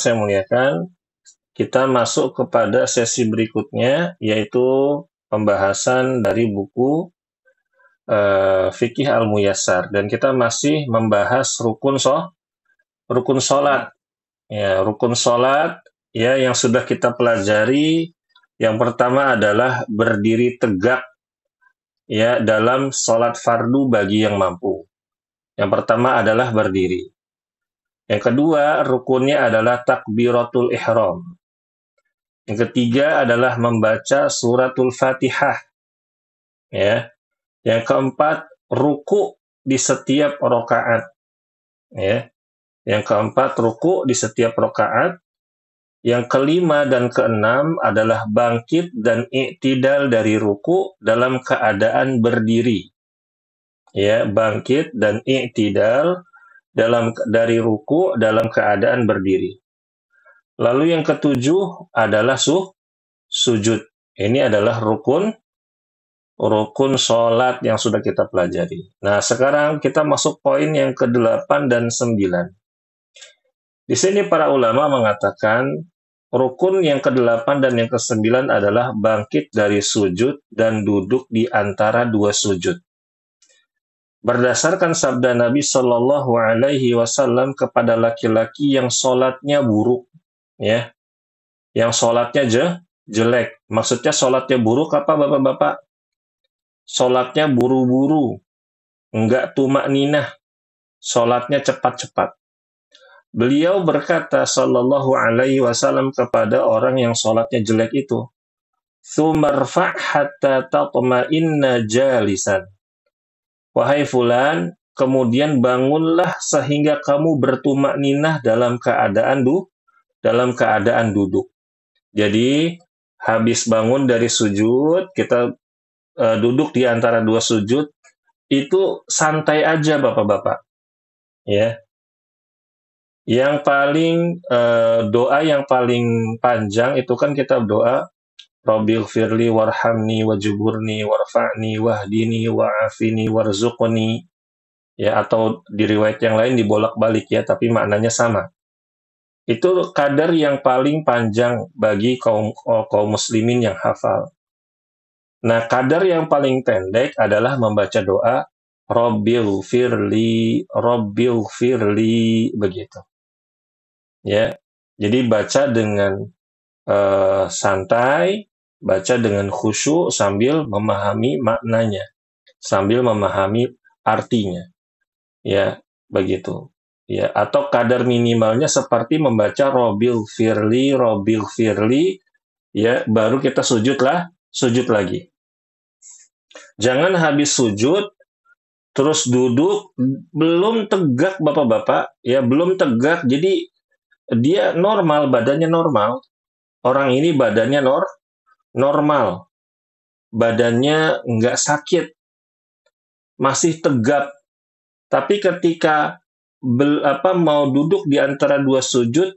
saya muliakan, kita masuk kepada sesi berikutnya, yaitu pembahasan dari buku Fikih Al-Muyassar. Dan kita masih membahas rukun sholat. Ya, rukun sholat ya, yang sudah kita pelajari. Yang pertama adalah berdiri tegak ya dalam sholat fardu bagi yang mampu. Yang pertama adalah berdiri. Yang kedua, rukunnya adalah takbiratul ihram. Yang ketiga adalah membaca suratul Fatihah. Ya. Yang keempat, ruku di setiap rakaat. Ya. Yang keempat, ruku di setiap rakaat. Yang kelima dan keenam adalah bangkit dan i'tidal dari ruku dalam keadaan berdiri. Ya, bangkit dan i'tidal dari ruku dalam keadaan berdiri. Lalu yang ketujuh adalah sujud. Ini adalah rukun sholat yang sudah kita pelajari. Nah, sekarang kita masuk poin yang ke-8 dan 9. Di sini para ulama mengatakan rukun yang ke-8 dan yang ke-9 adalah bangkit dari sujud dan duduk di antara dua sujud. Berdasarkan sabda Nabi Shallallahu Alaihi Wasallam kepada laki-laki yang sholatnya buruk, ya, yang sholatnya jelek. Maksudnya sholatnya buruk apa, bapak-bapak? Sholatnya buru-buru, enggak tumak ninah, sholatnya cepat-cepat. Beliau berkata Shallallahu Alaihi Wasallam kepada orang yang sholatnya jelek itu, "Tsumarfa' hatta tatma'inna jalisan." Wahai fulan, kemudian bangunlah sehingga kamu bertumak ninah dalam keadaan duduk. Jadi, habis bangun dari sujud, kita duduk di antara dua sujud, itu santai aja bapak-bapak. Ya. Yang paling doa yang paling panjang itu kan kita doa Rabbighfirli warhamni wajburni warfa'ni wahdini wa'afini warzuqni. Ya, atau di riwayat yang lain dibolak-balik ya, tapi maknanya sama. Itu kadar yang paling panjang bagi kaum muslimin yang hafal. Nah, kadar yang paling pendek adalah membaca doa Rabbighfirli begitu. Ya. Jadi baca dengan santai, baca dengan khusyuk sambil memahami maknanya, sambil memahami artinya. Ya, begitu. Ya, atau kadar minimalnya seperti membaca Rabbighfirli, ya, baru kita sujud lagi. Jangan habis sujud terus duduk belum tegak bapak-bapak, ya, belum tegak. Jadi dia normal, badannya normal. Orang ini badannya normal. Badannya nggak sakit. Masih tegap. Tapi ketika mau duduk di antara dua sujud,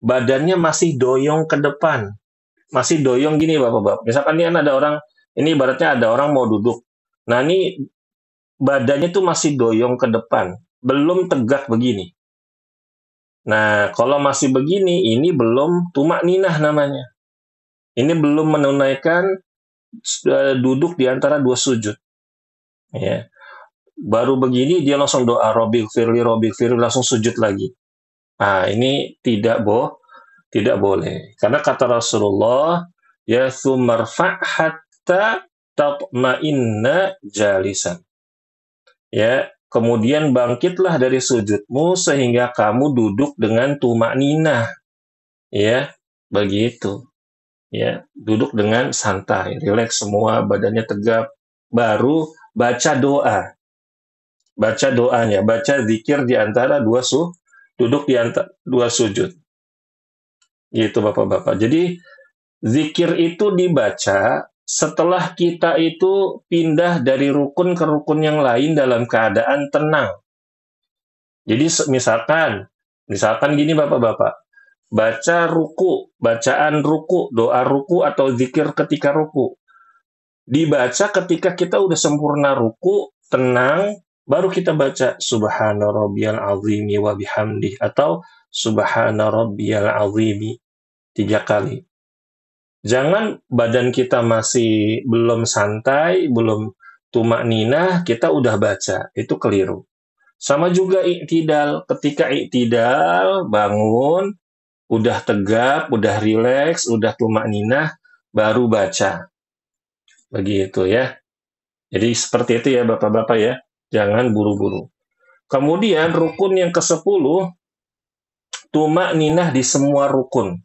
badannya masih doyong ke depan. Masih doyong gini bapak-bapak. Misalkan ini ada orang, ini ibaratnya ada orang mau duduk. Nah ini badannya tuh masih doyong ke depan. Belum tegak begini. Nah, kalau masih begini, ini belum tumak ninah namanya. Ini belum menunaikan duduk di antara dua sujud. Ya. Baru begini, dia langsung doa, Rabbighfirli, langsung sujud lagi. Nah, ini tidak boleh. Karena kata Rasulullah, ya tsumarfa' hatta tatma'inna jalisan. Ya, kemudian bangkitlah dari sujudmu sehingga kamu duduk dengan tumak ninah. Ya, begitu. Ya, duduk dengan santai, rileks semua, badannya tegap. Baru baca doa. Baca doanya, baca zikir di antara duduk di antara dua sujud. Gitu bapak-bapak. Jadi zikir itu dibaca setelah kita itu pindah dari rukun ke rukun yang lain dalam keadaan tenang. Jadi misalkan gini bapak-bapak, baca ruku, bacaan ruku, doa ruku atau zikir ketika ruku. Dibaca ketika kita udah sempurna ruku, tenang, baru kita baca Subhana rabbiyal azimi wa bihamdih atau Subhana rabbiyal azim 3 kali. Jangan badan kita masih belum santai, belum tumak ninah, kita udah baca. Itu keliru. Sama juga iktidal. Ketika iktidal, bangun, udah tegap, udah rileks, udah tumak ninah, baru baca. Begitu ya. Jadi seperti itu ya Bapak-Bapak ya. Jangan buru-buru. Kemudian rukun yang ke-10, tumak ninah di semua rukun.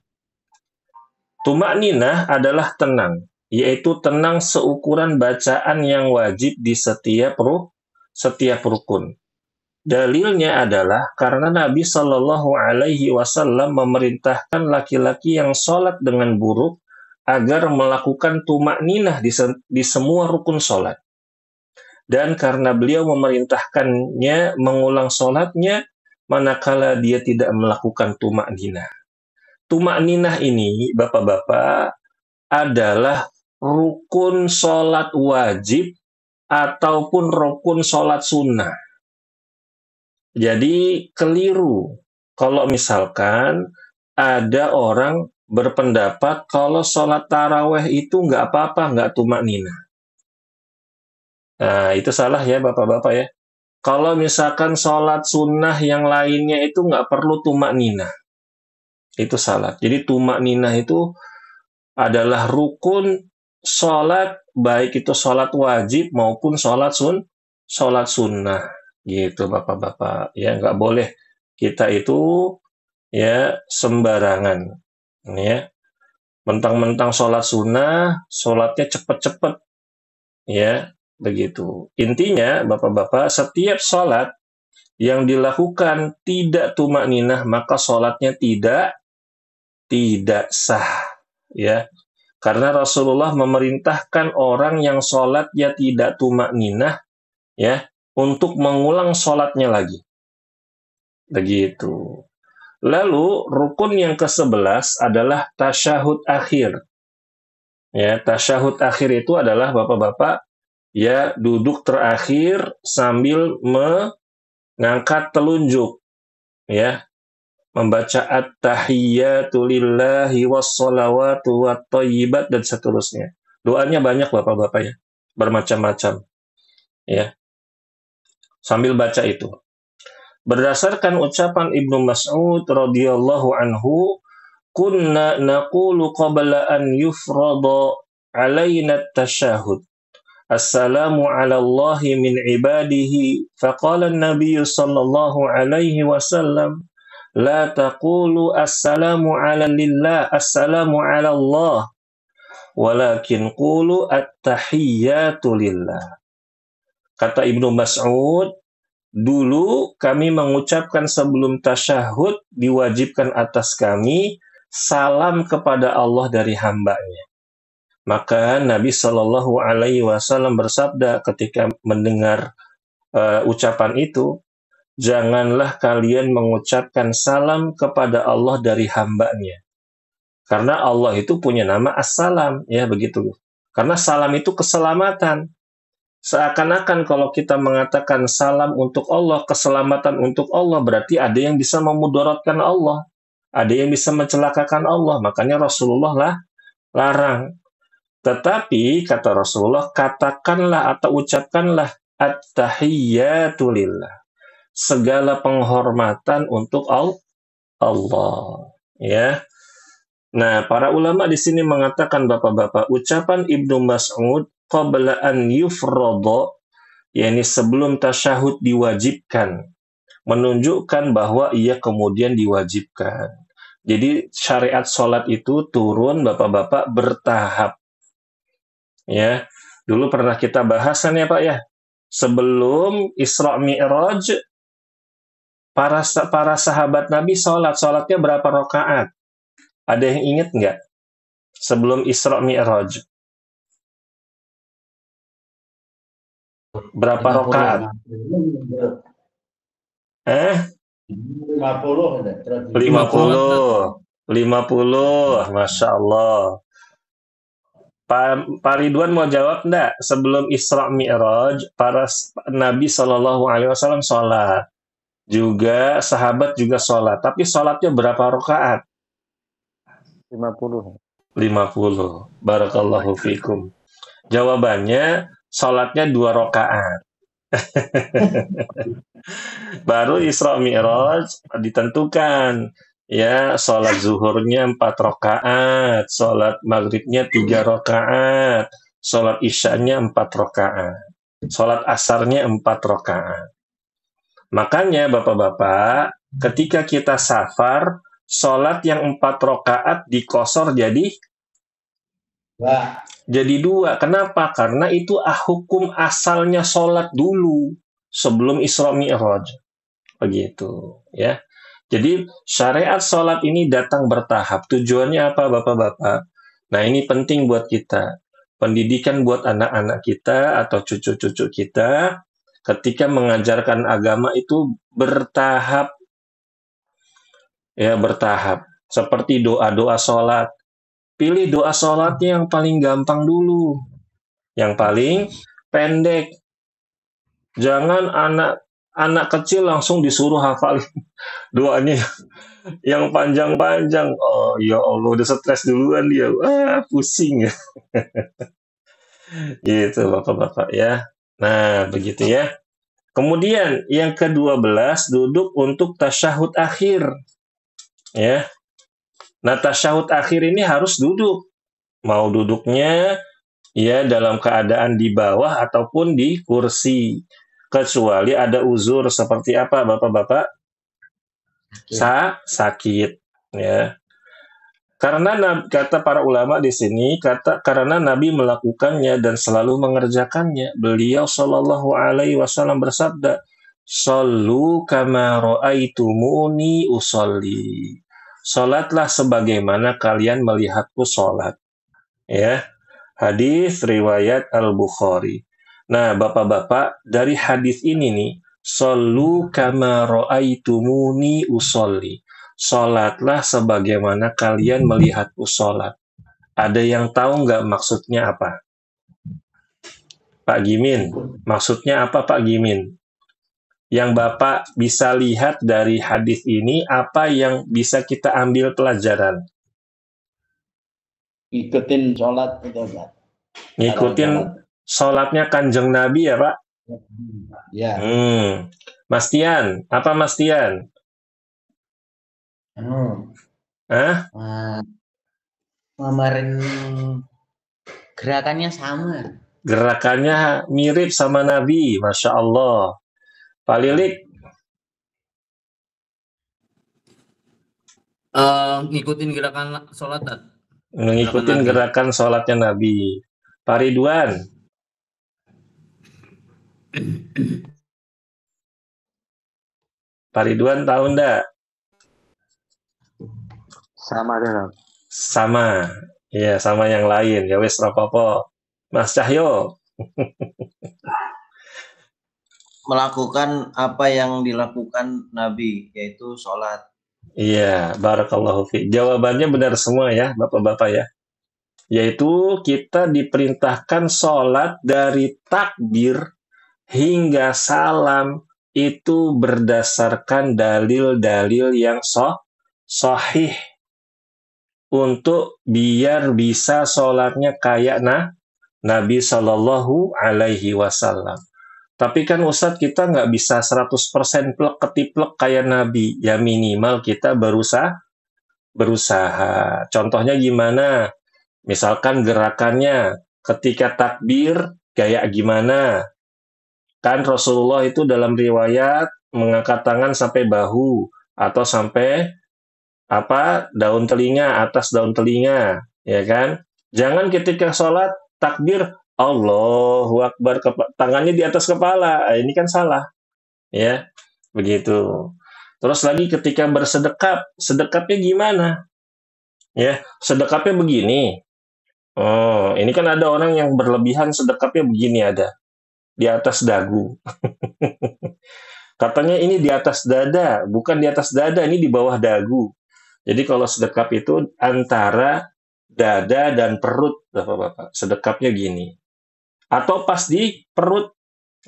Tumak ninah adalah tenang, yaitu tenang seukuran bacaan yang wajib di setiap rukun. Dalilnya adalah karena Nabi Shallallahu Alaihi Wasallam memerintahkan laki-laki yang sholat dengan buruk agar melakukan tumak ninah di semua rukun sholat. Dan karena beliau memerintahkannya mengulang sholatnya, manakala dia tidak melakukan tumak ninah. Tumak ninah ini, Bapak-Bapak, adalah rukun sholat wajib ataupun rukun sholat sunnah. Jadi keliru kalau misalkan ada orang berpendapat kalau sholat taraweh itu nggak apa-apa, nggak tumak ninah. Nah, itu salah ya Bapak-Bapak ya. Kalau misalkan sholat sunnah yang lainnya itu nggak perlu tumak ninah. Itu salah. Jadi tumak ninah itu adalah rukun sholat, baik itu sholat wajib maupun sholat sunnah. Gitu Bapak-Bapak. Ya, nggak boleh kita itu ya sembarangan. Ya. Mentang-mentang sholat sunnah, sholatnya cepet-cepet. Ya, begitu. Intinya, Bapak-Bapak, setiap sholat yang dilakukan tidak tumak ninah, maka sholatnya tidak sah. Ya, karena Rasulullah memerintahkan orang yang sholatnya tidak tumak ninah, ya, untuk mengulang sholatnya lagi. Begitu. Lalu, rukun yang ke-11 adalah tasyahud akhir. Ya, tasyahud akhir itu adalah Bapak-Bapak ya duduk terakhir sambil mengangkat telunjuk, ya, membaca at-tahiyyatu lillahi wassalawatu wattayyibat dan seterusnya. Doanya banyak Bapak-Bapak ya, bermacam-macam. Ya. Sambil baca itu. Berdasarkan ucapan Ibnu Mas'ud radhiyallahu anhu, kunna naqulu qabla an yufrada alaina at-tasyahud. Assalamu ala Allahi min ibadihi. Faqala an-nabiy sallallahu alaihi wasallam, la taqulu assalamu ala lillah, assalamu ala Allah, walakin qulu at-tahiyyatu lillah. Kata Ibnu Mas'ud, dulu kami mengucapkan sebelum tasyahud diwajibkan atas kami salam kepada Allah dari hambanya. Maka Nabi Shallallahu Alaihi Wasallam bersabda ketika mendengar ucapan itu, janganlah kalian mengucapkan salam kepada Allah dari hambanya. Karena Allah itu punya nama As-Salam, ya begitu. Karena salam itu keselamatan. Seakan-akan kalau kita mengatakan salam untuk Allah, keselamatan untuk Allah, berarti ada yang bisa memudaratkan Allah. Ada yang bisa mencelakakan Allah. Makanya Rasulullah lah larang. Tetapi, kata Rasulullah, katakanlah atau ucapkanlah at-tahiyyatu lillah. Segala penghormatan untuk Allah. Ya. Nah, para ulama di sini mengatakan, Bapak-Bapak, ucapan Ibnu Mas'ud, qabla an yufrada, yakni sebelum tasyahud diwajibkan, menunjukkan bahwa ia kemudian diwajibkan. Jadi, syariat sholat itu turun, Bapak-Bapak, bertahap. Ya, dulu pernah kita bahasan ya Pak ya. Sebelum Isra Mi'raj, para sahabat Nabi sholatnya berapa rakaat? Ada yang ingat nggak? Sebelum Isra Mi'raj. Berapa rakaat? 50. 50. Masya Allah. Pak Ridwan mau jawab enggak? Sebelum Isra Mi'raj, para Nabi Shallallahu Alaihi Wasallam sholat. juga sahabat juga sholat. Tapi sholatnya berapa rakaat? 50. 50. Barakallahu fikum. Jawabannya sholatnya 2 rakaat. Baru Isra Mi'raj ditentukan. Ya, sholat zuhurnya 4 rakaat, sholat maghribnya 3 rakaat, sholat isyanya 4 rakaat, sholat asarnya 4 rakaat. Makanya Bapak-Bapak, ketika kita safar, sholat yang 4 rakaat dikosor jadi Wah, 2. Kenapa? Karena itu hukum asalnya sholat dulu sebelum Isra Mi'raj. Begitu, ya. Jadi syariat sholat ini datang bertahap. Tujuannya apa, Bapak-Bapak? Nah, ini penting buat kita. Pendidikan buat anak-anak kita atau cucu-cucu kita ketika mengajarkan agama itu bertahap. Ya, bertahap. Seperti doa-doa sholat. Pilih doa sholatnya yang paling gampang dulu. Yang paling pendek. Jangan anak kecil langsung disuruh hafal doanya yang panjang-panjang. Oh, ya Allah, udah stres duluan dia. Pusing ya. Gitu, Bapak-Bapak ya. Nah, begitu ya. Kemudian, yang ke-12, duduk untuk tasyahud akhir. Ya. Nah, tasyahud akhir ini harus duduk. Mau duduknya ya dalam keadaan di bawah ataupun di kursi. Kecuali ada uzur seperti apa, Bapak-Bapak? Sakit. Ya. Karena kata para ulama di sini, karena Nabi melakukannya dan selalu mengerjakannya. Beliau Shallallahu Alaihi Wasallam bersabda, "Shallu kama ra'aitumuni usolli." Salatlah sebagaimana kalian melihatku salat. Ya, hadis riwayat Al-Bukhari. Nah, Bapak-bapak, dari hadis ini nih, "Shallu kama ra'aitumuni usolli." Sholatlah sebagaimana kalian melihatku sholat. Ada yang tahu nggak maksudnya apa? Pak Gimin, maksudnya apa Pak Gimin? Yang Bapak bisa lihat dari hadis ini, apa yang bisa kita ambil pelajaran? ikutin sholat itu, Pak. Ngikutin sholatnya Kanjeng Nabi ya Pak? Ya. Mas Tian, apa Mas Tian? Ngamarin gerakannya sama. Gerakannya mirip sama Nabi, Masya Allah. Pak Lilik? Ngikutin gerakan sholat. Ngikutin gerakan sholatnya Nabi. Pak Ridwan? Pak Ridwan tahu enggak? Sama deh. Sama. Iya, sama yang lain. Ya wes rapopo. Mas Cahyo. Melakukan apa yang dilakukan Nabi, yaitu sholat. Iya, barakallahu fi. Jawabannya benar semua ya, Bapak-bapak ya. Yaitu kita diperintahkan sholat dari takbir hingga salam itu berdasarkan dalil-dalil yang sahih untuk biar bisa sholatnya kayak Nabi Shallallahu Alaihi Wasallam. Tapi kan Ustadz kita nggak bisa 100% plek ketiplek kayak Nabi. Ya minimal kita berusaha. Contohnya gimana? Misalkan gerakannya ketika takbir kayak gimana? Kan Rasulullah itu dalam riwayat mengangkat tangan sampai bahu atau sampai daun telinga, atas daun telinga, ya kan? Jangan ketika sholat takbir Allahu Akbar, tangannya di atas kepala. Ini kan salah. Ya, begitu. Terus lagi ketika bersedekap, sedekapnya gimana? Ya, sedekapnya begini. Oh, ini kan ada orang yang berlebihan sedekapnya begini ada. Di atas dagu. Katanya ini di atas dada, bukan di atas dada, ini di bawah dagu. Jadi kalau sedekap itu antara dada dan perut, Bapak-bapak. Sedekapnya gini. Atau pas di perut.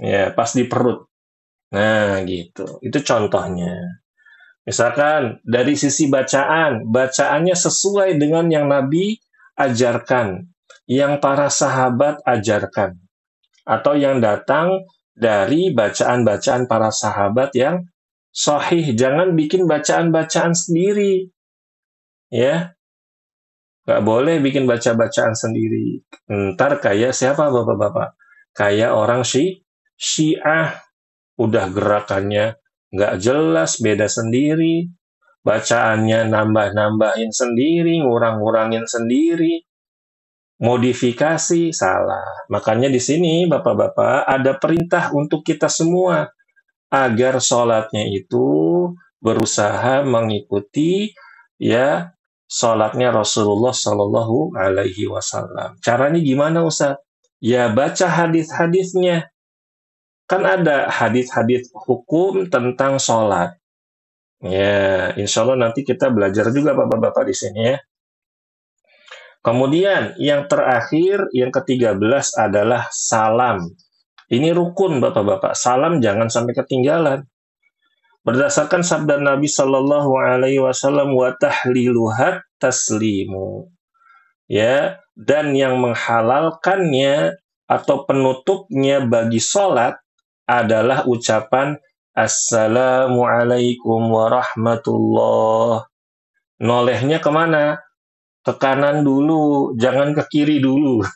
Ya, pas di perut. Nah, gitu. Itu contohnya. Misalkan dari sisi bacaan, bacaannya sesuai dengan yang Nabi ajarkan, yang para sahabat ajarkan, atau yang datang dari bacaan-bacaan para sahabat yang sahih. Jangan bikin bacaan-bacaan sendiri, ya. Nggak boleh bikin baca-bacaan sendiri. Ntar kayak siapa bapak-bapak? Kayak orang Syiah, udah gerakannya nggak jelas, beda sendiri. Bacaannya nambah-nambahin sendiri, ngurang-ngurangin sendiri. Modifikasi, salah. Makanya di sini bapak-bapak ada perintah untuk kita semua agar sholatnya itu berusaha mengikuti ya sholatnya Rasulullah Shallallahu Alaihi Wasallam. Caranya gimana Ustaz? Ya baca hadis-hadisnya. Kan ada hadis-hadis hukum tentang sholat. Ya, insya Allah nanti kita belajar juga bapak-bapak di sini ya. Kemudian yang terakhir, yang ke-13 adalah salam. Ini rukun bapak-bapak. Salam jangan sampai ketinggalan. Berdasarkan sabda Nabi Shallallahu Alaihi Wasallam, wa tahliluhat taslimu. Ya, dan yang menghalalkannya atau penutupnya bagi sholat adalah ucapan Assalamualaikum warahmatullah. Nolehnya kemana? Ke kanan dulu, jangan ke kiri dulu.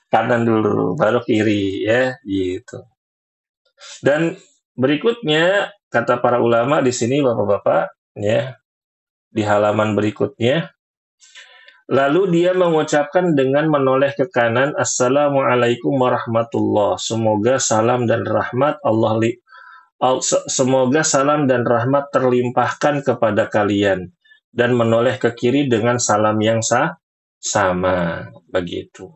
Kanan dulu, baru kiri, ya, gitu. Dan berikutnya, kata para ulama di sini, bapak-bapak, ya, di halaman berikutnya, lalu dia mengucapkan dengan menoleh ke kanan, Assalamualaikum warahmatullah. Semoga salam dan rahmat semoga salam dan rahmat terlimpahkan kepada kalian, dan menoleh ke kiri dengan salam yang sama, begitu.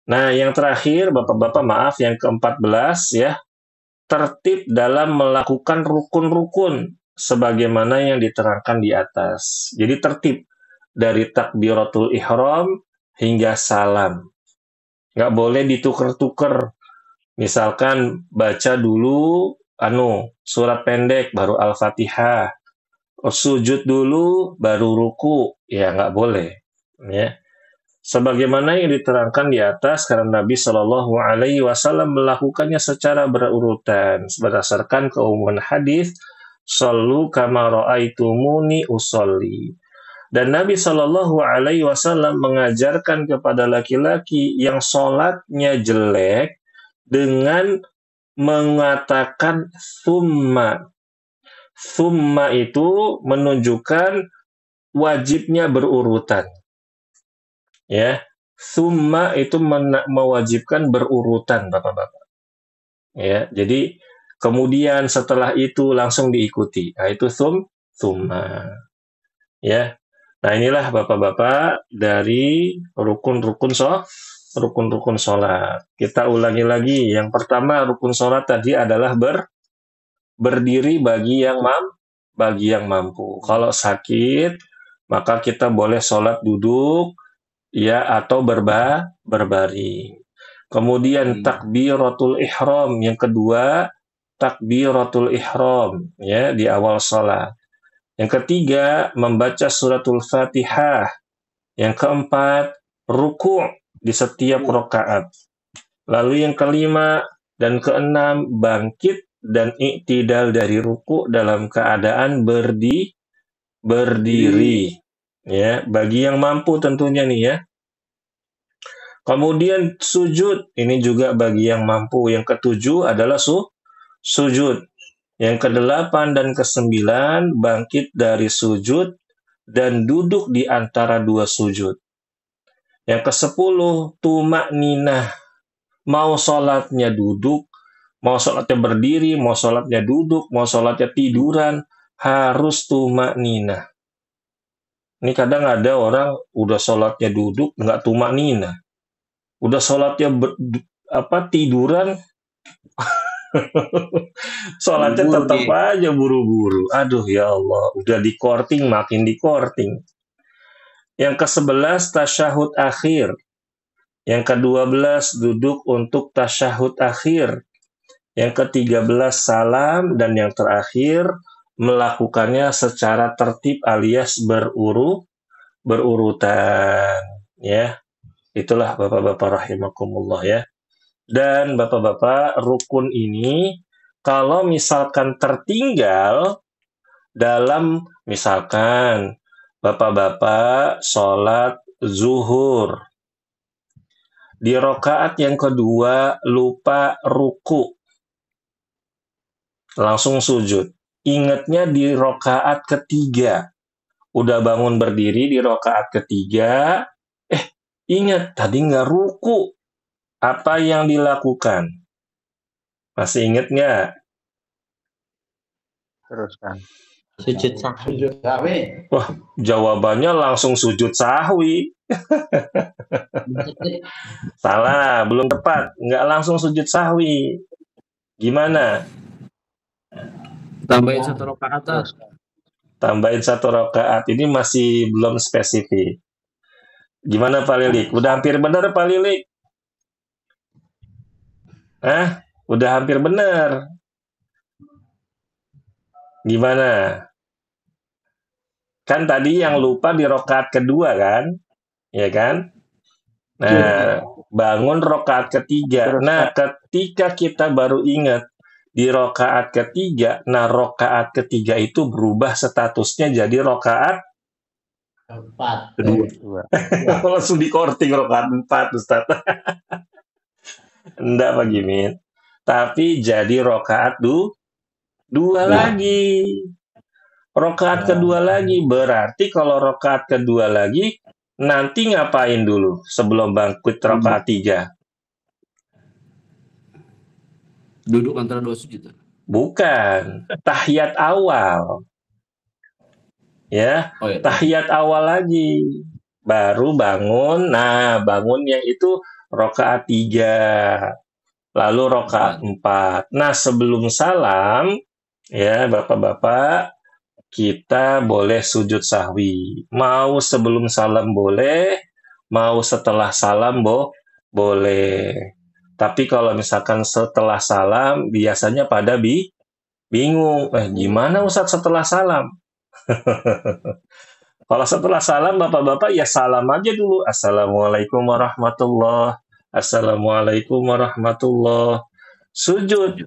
Nah, yang terakhir, bapak-bapak maaf, yang ke-14 ya, tertib dalam melakukan rukun-rukun sebagaimana yang diterangkan di atas. Jadi tertib dari takbiratul ihram hingga salam. Nggak boleh ditukar-tukar. Misalkan baca dulu surat pendek baru Al-Fatihah, sujud dulu baru ruku, ya nggak boleh. Ya. Sebagaimana yang diterangkan di atas, karena Nabi Shallallahu Alaihi Wasallam melakukannya secara berurutan berdasarkan keumuman hadis, "Shallu kama ra'aitumuni usolli." Dan Nabi Shallallahu Alaihi Wasallam mengajarkan kepada laki-laki yang sholatnya jelek dengan mengatakan summa. Summa itu menunjukkan wajibnya berurutan. Ya, summa itu mewajibkan berurutan, bapak-bapak. Ya, jadi kemudian setelah itu langsung diikuti. Nah, itu summa. Ya. Nah, inilah bapak-bapak dari rukun-rukun sholat. Kita ulangi lagi. Yang pertama rukun sholat tadi adalah berdiri bagi yang mampu. Kalau sakit, maka kita boleh sholat duduk, ya, atau berbaring. Kemudian takbiratul ihram. Yang kedua, takbiratul ihram, ya, di awal sholat. Yang ketiga, membaca suratul Fatihah. Yang keempat, ruku' di setiap rakaat. Lalu yang kelima dan keenam, bangkit dan iktidal dari ruku' dalam keadaan berdiri. Ya, bagi yang mampu tentunya nih ya. Kemudian sujud, ini juga bagi yang mampu. Yang ketujuh adalah sujud. Yang ke-8 dan ke-9 bangkit dari sujud dan duduk di antara dua sujud. Yang ke-10 tumakninah. Mau sholatnya duduk, mau sholatnya berdiri, mau sholatnya duduk, mau sholatnya tiduran, harus tumakninah. Ini kadang ada orang udah sholatnya duduk, nggak tumakninah. Udah sholatnya tiduran, sholatnya tetap aja buru-buru. Aduh ya Allah, udah di-korting, makin di-korting. Yang ke-11 tasyahud akhir. Yang ke-12 duduk untuk tasyahud akhir. yang ke-13 salam, dan yang terakhir melakukannya secara tertib alias berurutan. Ya, itulah Bapak-Bapak rahimakumullah ya. Dan Bapak-Bapak, rukun ini kalau misalkan tertinggal dalam misalkan Bapak-Bapak sholat zuhur, di rokaat yang kedua lupa ruku, langsung sujud. Ingatnya di rokaat ketiga, udah bangun berdiri di rokaat ketiga, ingat tadi nggak ruku. Apa yang dilakukan? Masih ingat nggak? Teruskan. Sujud sahwi. Sujud sahwi. Jawabannya langsung sujud sahwi. Salah, belum tepat. Nggak langsung sujud sahwi. Gimana? Tambahin 1 rakaat. Tambahin 1 rakaat. Ini masih belum spesifik. Gimana Pak Lilik? Udah hampir benar Pak Lilik? Udah hampir benar. Gimana? Kan tadi yang lupa di rakaat kedua kan? Ya kan? Nah, bangun rakaat ketiga. Nah, ketika kita baru ingat di rakaat ketiga, nah rakaat ketiga itu berubah statusnya jadi rakaat 4. kedua. Langsung di-korting rakaat 4, Ustaz. Enggak Pak Gimin. Tapi jadi rakaat 2 lagi. Rakaat kedua lagi. Berarti kalau rakaat kedua lagi, nanti ngapain dulu sebelum bangkit rakaat 3? Duduk antara 2 sujud. Bukan. Tahiyat awal. Ya, Oh ya. tahiyat awal lagi. Baru bangun. Nah, bangun yang itu rakaat 3. Lalu rakaat 4. Nah, sebelum salam, ya Bapak-Bapak, kita boleh sujud sahwi. Mau sebelum salam boleh, mau setelah salam boleh. Tapi kalau misalkan setelah salam, biasanya pada bingung. Gimana Ustaz setelah salam? Kalau setelah salam, Bapak-Bapak ya salam aja dulu. Assalamualaikum warahmatullahi. Assalamualaikum warahmatullahi. Sujud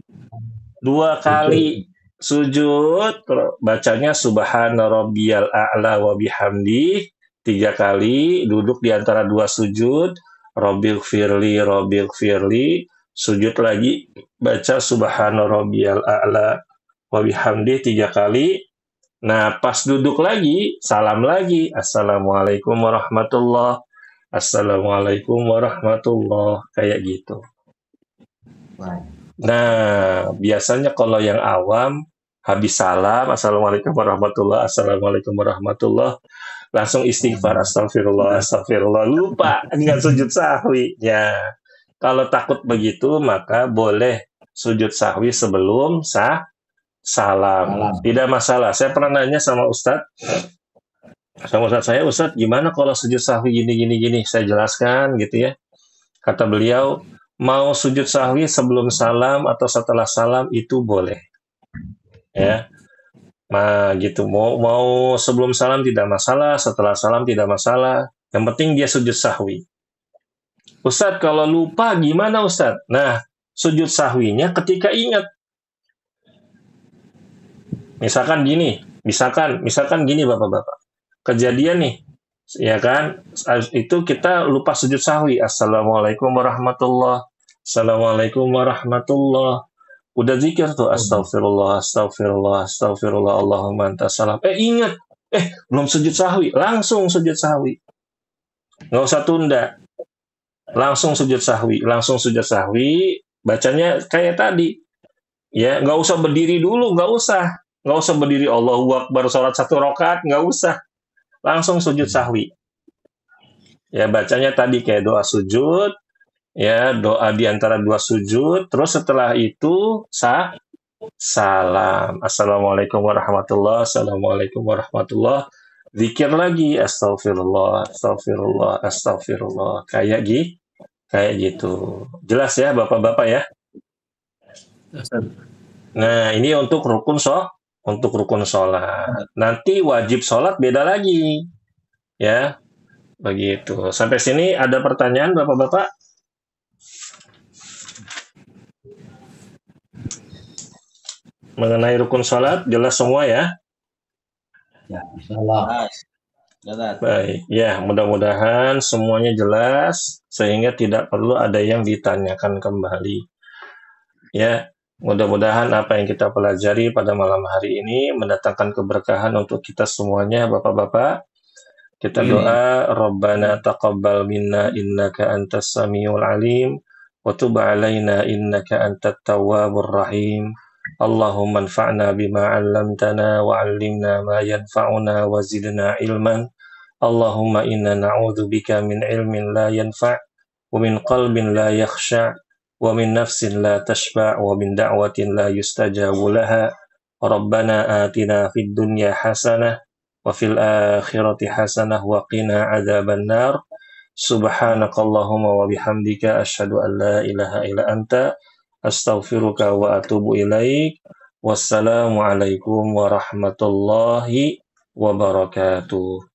2 kali. Sujud, bacanya subhana rabbiyal a'la wa bihamdi 3 kali, duduk di antara 2 sujud, rabbighfirli, sujud lagi, baca subhana rabbiyal a'la wa bihamdi 3 kali. Nah, pas duduk lagi, salam lagi, assalamualaikum warahmatullahi, assalamualaikum warahmatullahi, kayak gitu. Nah, biasanya kalau yang awam, habis salam, assalamualaikum warahmatullahi, assalamualaikum warahmatullahi, langsung istighfar, astagfirullah, lupa, nggak sujud sahwi. Ya, kalau takut begitu, maka boleh sujud sahwi sebelum salam. Tidak masalah. Saya pernah nanya sama Ustadz saya, Ustadz, gimana kalau sujud sahwi gini? Saya jelaskan gitu ya. Kata beliau, mau sujud sahwi sebelum salam atau setelah salam itu boleh. Ya. Nah, gitu. Mau sebelum salam tidak masalah, setelah salam tidak masalah. Yang penting dia sujud sahwi. Ustadz, kalau lupa gimana Ustadz? Nah, sujud sahwinya ketika ingat. Misalkan gini Bapak-Bapak. Kejadian nih, ya kan? Itu kita lupa sujud sahwi. Assalamualaikum warahmatullahi. Assalamualaikum warahmatullahi. Udah zikir tuh astagfirullah, Allahumma antas salam. Ingat. Belum sujud sahwi. Langsung sujud sahwi. Nggak usah tunda. Langsung sujud sahwi. Bacanya kayak tadi. Ya, nggak usah berdiri dulu, nggak usah berdiri Allahu Akbar sholat 1 rakaat, nggak usah, langsung sujud sahwi. Ya, bacanya tadi kayak doa sujud, ya, doa di antara 2 sujud, terus setelah itu salam, assalamualaikum warahmatullahi, assalamualaikum warahmatullahi, zikir lagi, astagfirullah, kayak gitu. Jelas ya Bapak-Bapak ya? Ustaz. Nah, ini untuk rukun sholat. Nanti wajib sholat beda lagi. Ya, begitu. Sampai sini ada pertanyaan Bapak-Bapak? Mengenai rukun sholat, jelas semua ya? Ya, insyaallah. Jelas. Baik, ya mudah-mudahan semuanya jelas sehingga tidak perlu ada yang ditanyakan kembali. Ya, mudah-mudahan apa yang kita pelajari pada malam hari ini mendatangkan keberkahan untuk kita semuanya, Bapak-bapak. Kita doa, Rabbana taqabbal minna innaka antas samiul alim wa tub alaina innaka antat tawwabur rahim. Allahumma anfa'na bima 'allamtana wa 'allimna ma yanfa'una wa zidna ilman. Allahumma inna na'udzubika min ilmin la yanfa' wa min qalbin la yakhsha' wa min nafsin la tashba' wa min da'watin la yustajabu laha. Rabbana atina fid dunya hasanah wa fil akhirati hasanah wa qina adzaban nar. Subhanakallahumma wa bihamdika asyhadu an la ilaha illa anta astaghfiruka wa atubu ilaik. Wassalamu alaikum warahmatullahi wabarakatuh.